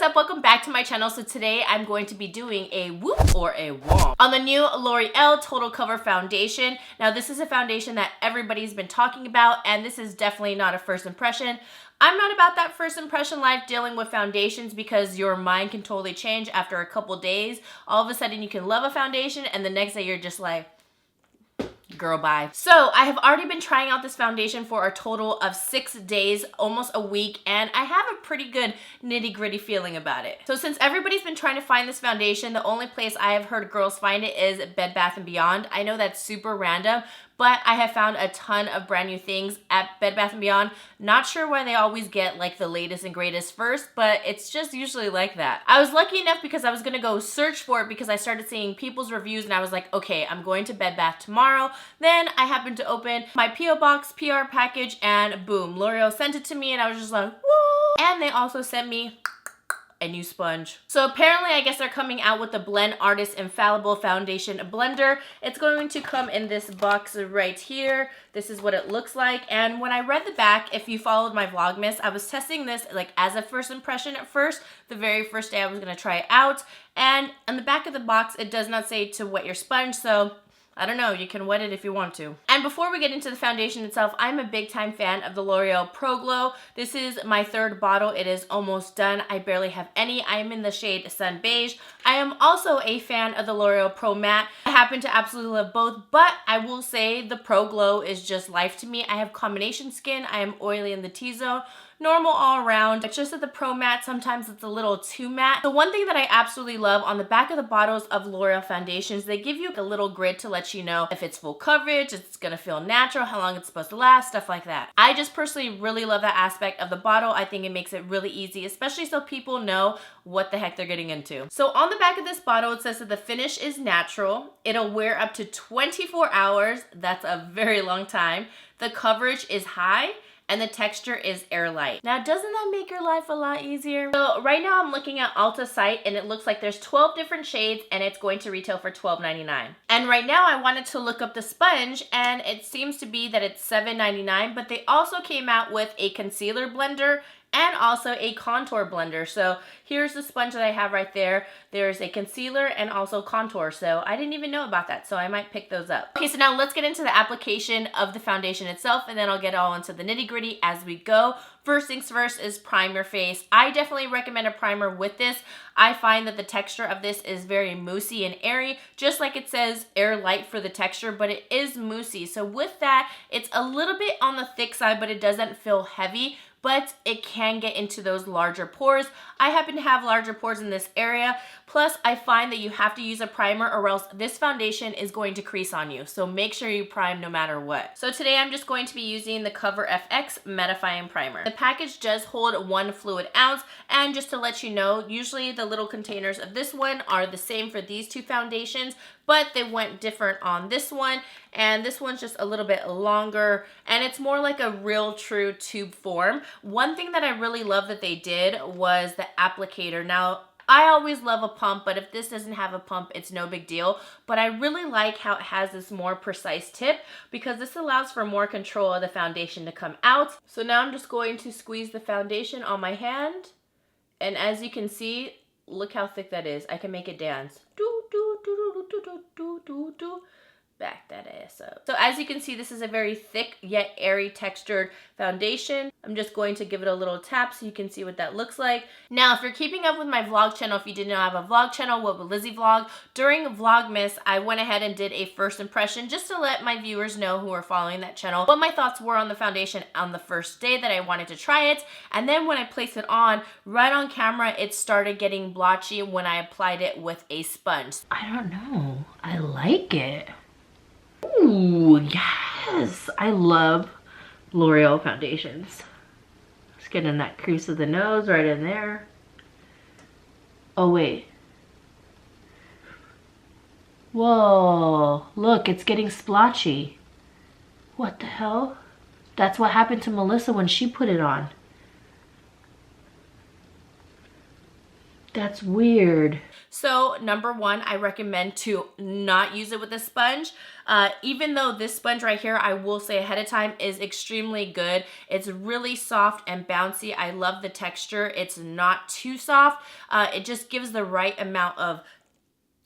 what's up? Welcome back to my channel. So today I'm going to be doing a Woop or a Womp on the new L'Oreal Total Cover Foundation. Now this is a foundation that everybody's been talking about, and this is definitely not a first impression. I'm not about that first impression life dealing with foundations because your mind can totally change after a couple days. All of a sudden you can love a foundation and the next day you're just like, girl, bye. So I have already been trying out this foundation for a total of 6 days, almost a week, and I have a pretty good nitty-gritty feeling about it. So since everybody's been trying to find this foundation, the only place I have heard girls find it is Bed Bath & Beyond. I know that's super random, but I have found a ton of brand new things at Bed Bath & Beyond. Not sure why they always get like the latest and greatest first, but it's just usually like that. I was lucky enough because I was gonna go search for it because I started seeing people's reviews and I was like, okay, I'm going to Bed Bath tomorrow. Then I happened to open my P.O. Box PR package and boom, L'Oreal sent it to me and I was just like, woo! And they also sent me a new sponge. So apparently I guess they're coming out with the Blend Artist Infallible Foundation Blender. It's going to come in this box right here. This is what it looks like. And when I read the back, if you followed my Vlogmas, I was testing this like as a first impression at first, the very first day I was gonna try it out. And on the back of the box, it does not say to wet your sponge, so I don't know, you can wet it if you want to. And before we get into the foundation itself, I'm a big time fan of the L'Oreal Pro Glow. This is my third bottle. It is almost done. I barely have any. I am in the shade Sun Beige. I am also a fan of the L'Oreal Pro Matte. I happen to absolutely love both, but I will say the Pro Glow is just life to me. I have combination skin. I am oily in the T-zone. Normal all around. It's just that the Pro Matte, sometimes it's a little too matte. The one thing that I absolutely love on the back of the bottles of L'Oreal foundations, they give you a little grid to let you know if it's full coverage, it's gonna feel natural, how long it's supposed to last, stuff like that. I just personally really love that aspect of the bottle. I think it makes it really easy, especially so people know what the heck they're getting into. So on the back of this bottle, it says that the finish is natural. It'll wear up to 24 hours. That's a very long time. The coverage is high, and the texture is airlight. Now, doesn't that make your life a lot easier? So right now I'm looking at Ulta site and it looks like there's 12 different shades and it's going to retail for $12.99. And right now I wanted to look up the sponge and it seems to be that it's $7.99, but they also came out with a concealer blender and also a contour blender. So here's the sponge that I have right there. There's a concealer and also contour. So I didn't even know about that, so I might pick those up. Okay, so now let's get into the application of the foundation itself and then I'll get all into the nitty gritty as we go. First things first is prime your face. I definitely recommend a primer with this. I find that the texture of this is very moussey and airy, just like it says air light for the texture, but it is moussey. So with that, it's a little bit on the thick side, but it doesn't feel heavy, but it can get into those larger pores. I happen to have larger pores in this area. Plus, I find that you have to use a primer or else this foundation is going to crease on you. So make sure you prime no matter what. So today I'm just going to be using the Cover FX Mattifying Primer. The package does hold 1 fluid ounce, and just to let you know, usually the little containers of this one are the same for these two foundations, but they went different on this one, and this one's just a little bit longer, and it's more like a real true tube form. One thing that I really love that they did was the applicator. Now, I always love a pump, but if this doesn't have a pump, it's no big deal. But I really like how it has this more precise tip because this allows for more control of the foundation to come out. So now I'm just going to squeeze the foundation on my hand. And as you can see, look how thick that is. I can make it dance. Do, do, do, do, do, do, do, do, do. Back that ass up. So as you can see, this is a very thick yet airy textured foundation. I'm just going to give it a little tap so you can see what that looks like. Now, if you're keeping up with my vlog channel, if you didn't have a vlog channel, What Would Lizzy Vlog, during Vlogmas, I went ahead and did a first impression just to let my viewers know who are following that channel what my thoughts were on the foundation on the first day that I wanted to try it. And then when I placed it on, right on camera, it started getting blotchy when I applied it with a sponge. I don't know. I like it. Ooh, yes! I love L'Oreal foundations. Just getting that crease of the nose right in there. Oh, wait. Whoa, look, it's getting splotchy. What the hell? That's what happened to Melissa when she put it on. That's weird. So number one, I recommend to not use it with a sponge. Even though this sponge right here, I will say ahead of time, is extremely good. It's really soft and bouncy. I love the texture. It's not too soft. It just gives the right amount of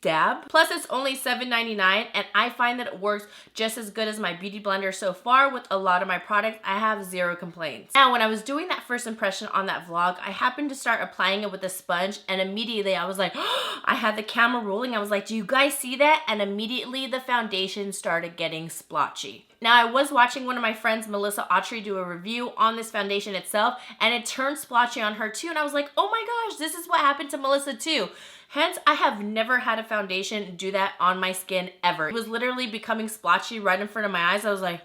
dab. Plus it's only $7.99 and I find that it works just as good as my beauty blender so far with a lot of my products. I have zero complaints. Now when I was doing that first impression on that vlog, I happened to start applying it with a sponge and immediately I was like, oh, I had the camera rolling. I was like, do you guys see that? And immediately the foundation started getting splotchy. Now I was watching one of my friends, Melissa Autry, do a review on this foundation itself and it turned splotchy on her too. And I was like, oh my gosh, this is what happened to Melissa too. Hence, I have never had a foundation do that on my skin ever. It was literally becoming splotchy right in front of my eyes. I was like,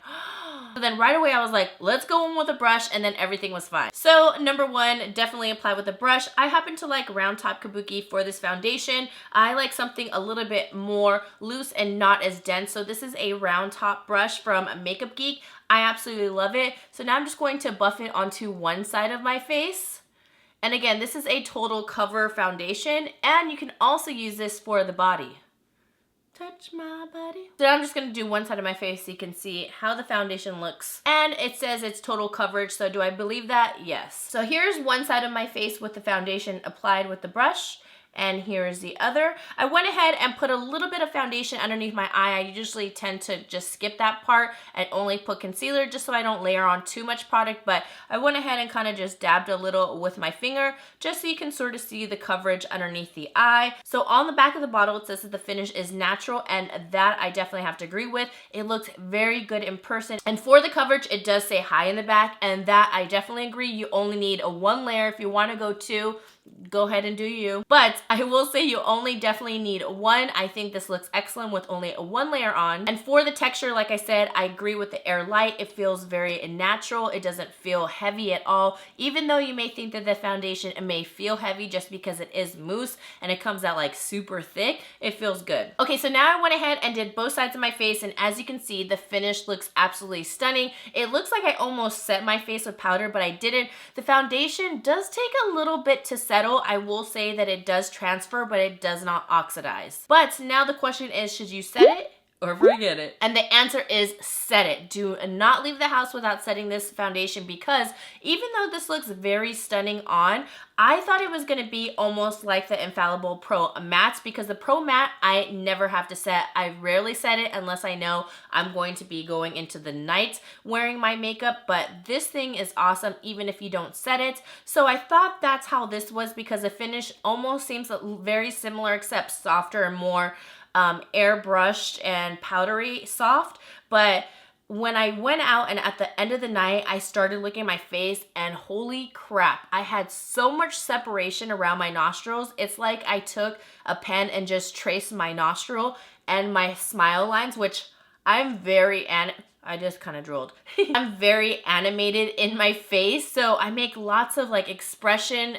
so then right away I was like, let's go in with a brush, and then everything was fine. So number one, definitely apply with a brush. I happen to like round top kabuki for this foundation. I like something a little bit more loose and not as dense. So this is a round top brush from MAKEUPGEEK. I absolutely love it. So now I'm just going to buff it onto one side of my face. And again, this is a total cover foundation, and you can also use this for the body. Touch my body. So I'm just gonna do one side of my face so you can see how the foundation looks. And it says it's total coverage, so do I believe that? Yes. So here's one side of my face with the foundation applied with the brush. And here is the other. I went ahead and put a little bit of foundation underneath my eye. I usually tend to just skip that part and only put concealer just so I don't layer on too much product, but I went ahead and kind of just dabbed a little with my finger just so you can sort of see the coverage underneath the eye. So on the back of the bottle it says that the finish is natural, and that I definitely have to agree with. It looks very good in person, and for the coverage it does say high in the back, and that I definitely agree. You only need a one layer. If you want to go two, go ahead and do you. But I will say you only definitely need one. I think this looks excellent with only a one layer on. And for the texture, like I said, I agree with the Air Light. It feels very natural. It doesn't feel heavy at all. Even though you may think that the foundation, it may feel heavy just because it is mousse and it comes out like super thick, it feels good. Okay, so now I went ahead and did both sides of my face, and as you can see, the finish looks absolutely stunning. It looks like I almost set my face with powder, but I didn't. The foundation does take a little bit to settle. I will say that it does transfer, but it does not oxidize. But now the question is, should you set it or forget it? And the answer is set it. Do not leave the house without setting this foundation, because even though this looks very stunning on, I thought it was going to be almost like the Infallible Pro Mattes, because the Pro Matte I never have to set. I rarely set it unless I know I'm going to be going into the night wearing my makeup, but this thing is awesome even if you don't set it. So I thought that's how this was, because the finish almost seems very similar except softer and more airbrushed and powdery soft. But when I went out and at the end of the night, I started looking at my face, and holy crap, I had so much separation around my nostrils. It's like I took a pen and just traced my nostril and my smile lines, which I'm very, I just kind of drooled. I'm very animated in my face, so I make lots of like expression.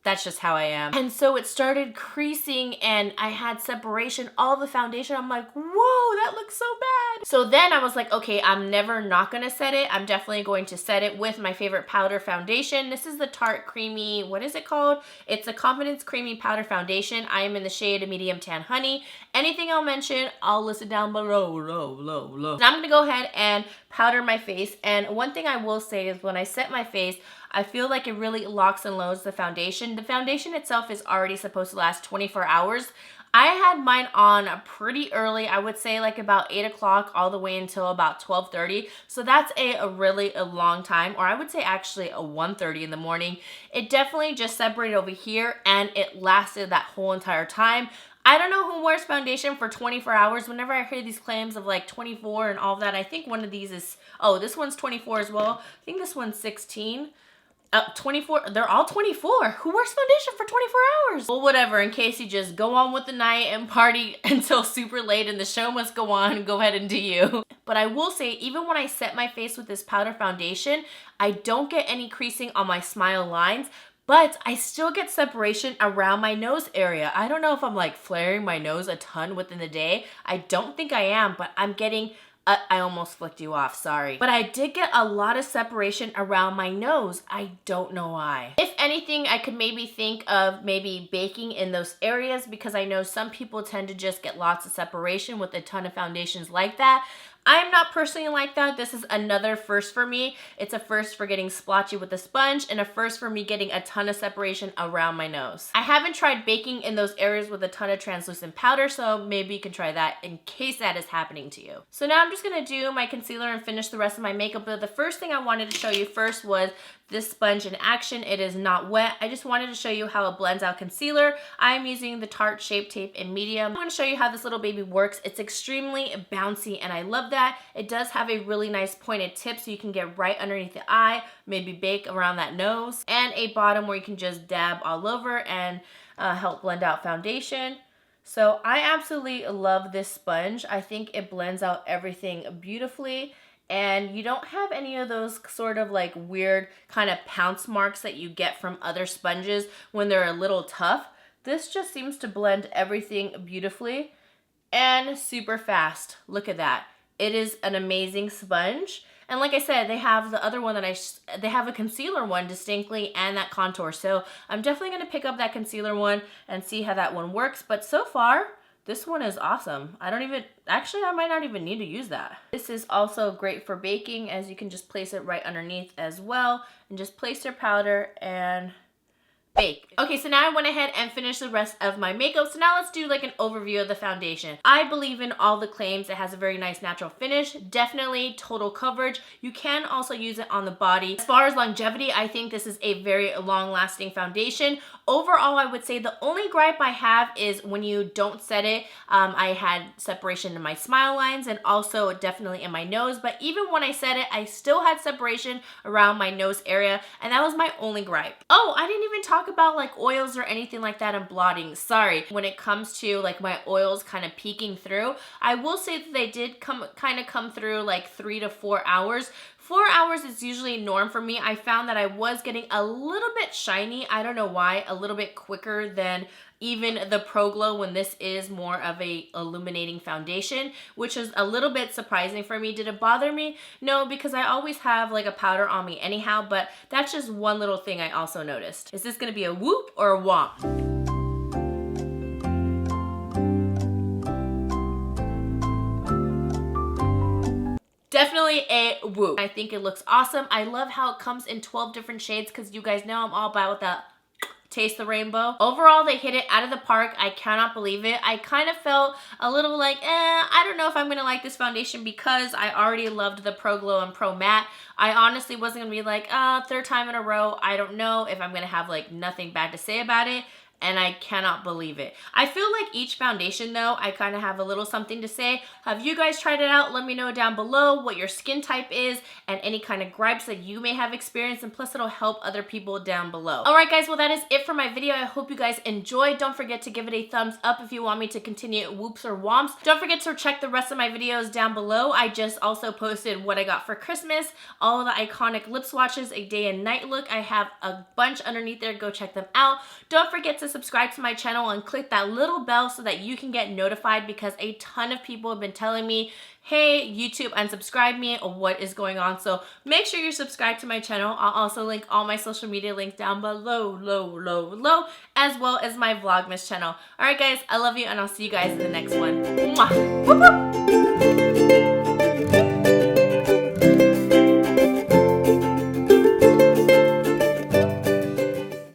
That's just how I am. And so it started creasing and I had separation, all the foundation. I'm like, whoa, that looks so bad. So then I was like, okay, I'm never not gonna set it. I'm definitely going to set it with my favorite powder foundation. This is the Tarte Creamy, what is it called? It's a Confidence Creamy Powder Foundation. I am in the shade Medium Tan Honey. Anything I'll mention, I'll list it down below, low. Now I'm gonna go ahead and powder my face. And one thing I will say is when I set my face, I feel like it really locks and loads the foundation. The foundation itself is already supposed to last 24 hours. I had mine on pretty early. I would say like about 8 o'clock all the way until about 12:30. So that's a really long time, or I would say actually a 1:30 in the morning. It definitely just separated over here and it lasted that whole entire time. I don't know who wears foundation for 24 hours. Whenever I hear these claims of like 24 and all that, I think one of these is, oh, this one's 24 as well. I think this one's 16. 24, they're all 24. Who wears foundation for 24 hours? Well, whatever, in case you just go on with the night and party until super late and the show must go on, go ahead and do you. But I will say, even when I set my face with this powder foundation, I don't get any creasing on my smile lines, but I still get separation around my nose area. I don't know if I'm like flaring my nose a ton within the day. I don't think I am, but I'm getting I almost flicked you off, sorry. But I did get a lot of separation around my nose. I don't know why. If anything, I could maybe think of maybe baking in those areas because I know some people tend to just get lots of separation with a ton of foundations like that. I'm not personally like that. This is another first for me. It's a first for getting splotchy with a sponge and a first for me getting a ton of separation around my nose. I haven't tried baking in those areas with a ton of translucent powder, so maybe you can try that in case that is happening to you. So now I'm just gonna do my concealer and finish the rest of my makeup. But the first thing I wanted to show you first was this sponge in action. It is not wet. I just wanted to show you how it blends out concealer. I'm using the Tarte Shape Tape in medium. I'm gonna show you how this little baby works. It's extremely bouncy and I love that. It does have a really nice pointed tip so you can get right underneath the eye, maybe bake around that nose, and a bottom where you can just dab all over and help blend out foundation. So I absolutely love this sponge. I think it blends out everything beautifully. And you don't have any of those sort of like weird kind of pounce marks that you get from other sponges when they're a little tough. This just seems to blend everything beautifully and super fast. Look at that. It is an amazing sponge. And like I said, they have the other one that they have a concealer one distinctly and that contour. So I'm definitely gonna pick up that concealer one and see how that one works. But so far, this one is awesome. Actually, I might not even need to use that. This is also great for baking as you can just place it right underneath as well and just place your powder and bake. Okay, so now I went ahead and finished the rest of my makeup. So now let's do like an overview of the foundation. I believe in all the claims. It has a very nice natural finish, definitely total coverage. You can also use it on the body. As far as longevity, I think this is a very long-lasting foundation. Overall, I would say the only gripe I have is when you don't set it. I had separation in my smile lines and also definitely in my nose, but even when I set it, I still had separation around my nose area, and that was my only gripe. Oh, I didn't even talk about like oils or anything like that and blotting. Sorry. When it comes to like my oils kind of peeking through, I will say that they did kind of come through like 3 to 4 hours. 4 hours is usually norm for me. I found that I was getting a little bit shiny. I don't know why, a little bit quicker than even the Pro Glow when this is more of a illuminating foundation, which is a little bit surprising for me. Did it bother me? No, because I always have like a powder on me anyhow, but that's just one little thing I also noticed. Is this gonna be a Whoop or a Womp? Definitely a Whoop. I think it looks awesome. I love how it comes in 12 different shades because you guys know I'm all about that taste the rainbow. Overall, they hit it out of the park. I cannot believe it. I kind of felt a little like, I don't know if I'm gonna like this foundation because I already loved the Pro Glow and Pro Matte. I honestly wasn't gonna be like, third time in a row. I don't know if I'm gonna have like nothing bad to say about it. And I cannot believe it. I feel like each foundation though, I kind of have a little something to say. Have you guys tried it out? Let me know down below what your skin type is and any kind of gripes that you may have experienced, and plus it'll help other people down below. All right guys, well that is it for my video. I hope you guys enjoyed. Don't forget to give it a thumbs up if you want me to continue whoops or womps. Don't forget to check the rest of my videos down below. I just also posted what I got for Christmas, all of the iconic lip swatches, a day and night look. I have a bunch underneath there. Go check them out. Don't forget to subscribe to my channel and click that little bell so that you can get notified, because a ton of people have been telling me, hey, YouTube, unsubscribe me, or what is going on. So make sure you're subscribed to my channel. I'll also link all my social media links down below, as well as my Vlogmas channel. All right, guys, I love you, and I'll see you guys in the next one. Mwah. Whoop, whoop.